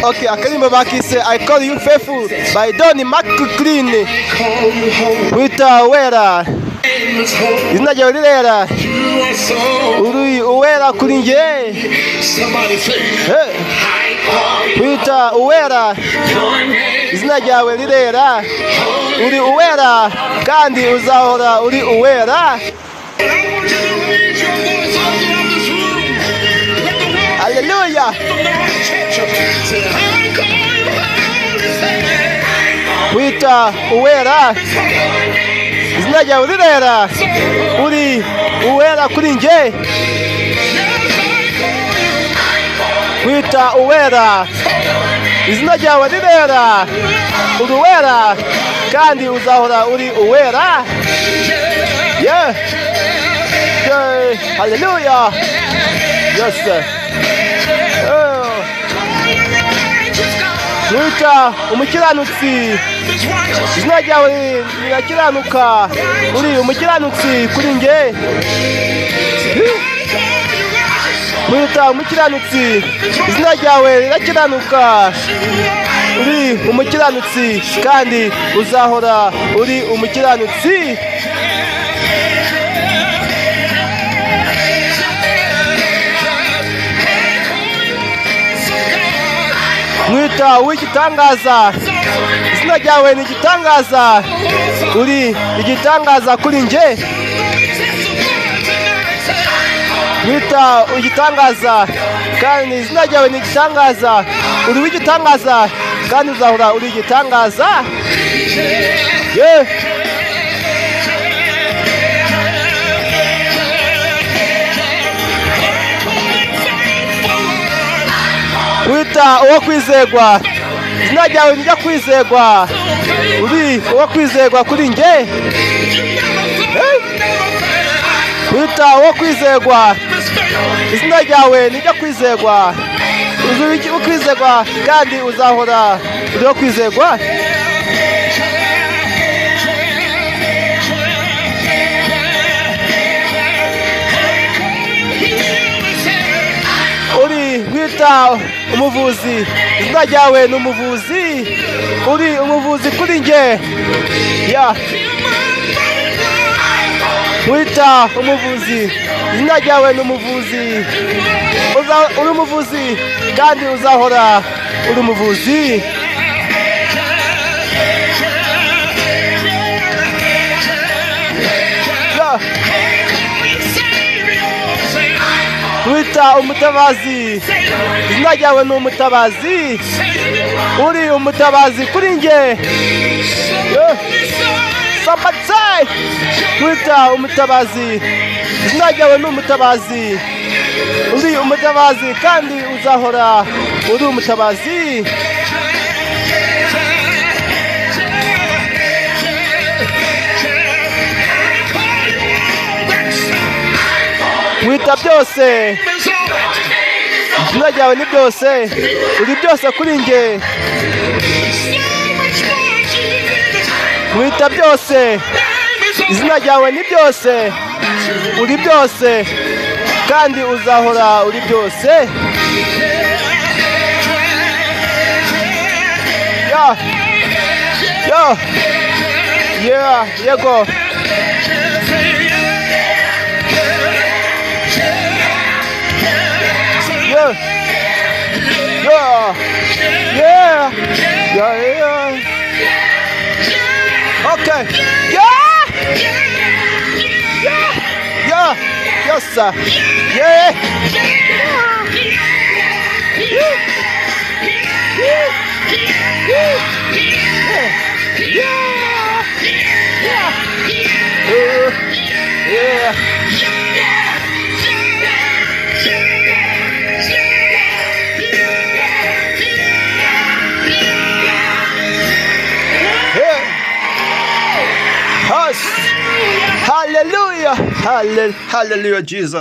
Okay, akarimbo bakise I Call You Faithful by Don McLean. Wita Uwera, izina ryawe rirera, uri uwera kuri njye. Wita Uwera, izina ryawe rirera, uri uwera kandi uzahora uri uwera. Hallelujah. Wita Uwera, izina ryawe rirera, uri uwera kuri njye. Wita Uwera, izina ryawe rirera, uri uwera kandi uzahora uri uwera. Yeah. Yeah. Hallelujah. Yes sir. Wita umukiranutsi, izina ryawe rirakiranuka, uri umukiranutsi kuri njye. Wita umukiranutsi, izina ryawe rirakiranuka, uri umukiranutsi kandi uzahora uri umukiranutsi. Wita uw'igitangaza, izina ryawe ni igitangaza, uri igitangaza kuri njye. Wita igitangaza kandi izina ryawe ni igitangaza, uri uw'igitangaza kandi uzahora uri igitangaza. Yeah. Wita uwo kwizerwa, izina ryawe ni ryo kwizerwa, uri uwo kwizerwa kuri njye. Wita uwo kwizerwa, izina ryawe ni ryo kwizerwa, uri uwo kwizerwa kandi uzahora uri uwo kwizerwa. Wita umuvuzi, izina ryawe ni umuvuzi, uri umuvuzi kuri njye. Yeah. Wita umuvuzi, izina ryawe ni umuvuzi, uri umuvuzi kandi uzahora uri umuvuzi. Yeah. Wita umutabazi, izina ryawe ni umutabazi, uri umutabazi kuri njye. Somebody say. Wita umutabazi, izina ryawe ni umutabazi, uri umutabazi kandi uzahora uri umutabazi. Wita byose, izina ryawe ni byose, uri byose kuri njye. Wita byose, izina ryawe ni byose, uri byose kandi uzahora uri byose. Yeah. Yeah. Yeah. Yego. Yeah. Yeah. Yeah. Yeah. Yeah. Okay. Yeah. Yeah. Yeah. Yes sir. Yeah. Yeah. Yeah. Hallelujah. Hallelujah, Jesus.